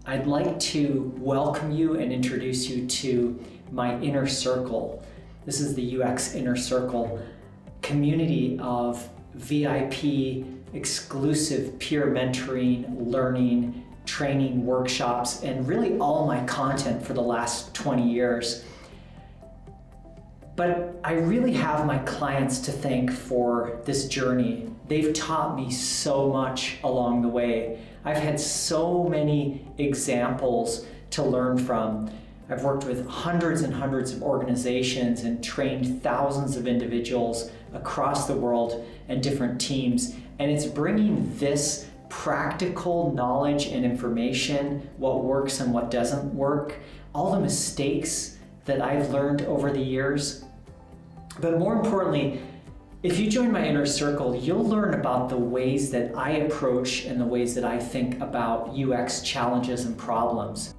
I'd like to welcome you and introduce you to my inner circle. This is the UX Inner Circle community of VIP, exclusive peer mentoring, learning, training, workshops, and really all my content for the last 20 years. But I really have my clients to thank for this journey. They've taught me so much along the way. I've had so many examples to learn from. I've worked with hundreds and hundreds of organizations and trained thousands of individuals across the world and different teams. And it's bringing this practical knowledge and information, what works and what doesn't work, all the mistakes that I've learned over the years. But more importantly, if you join my inner circle, you'll learn about the ways that I approach and the ways that I think about UX challenges and problems.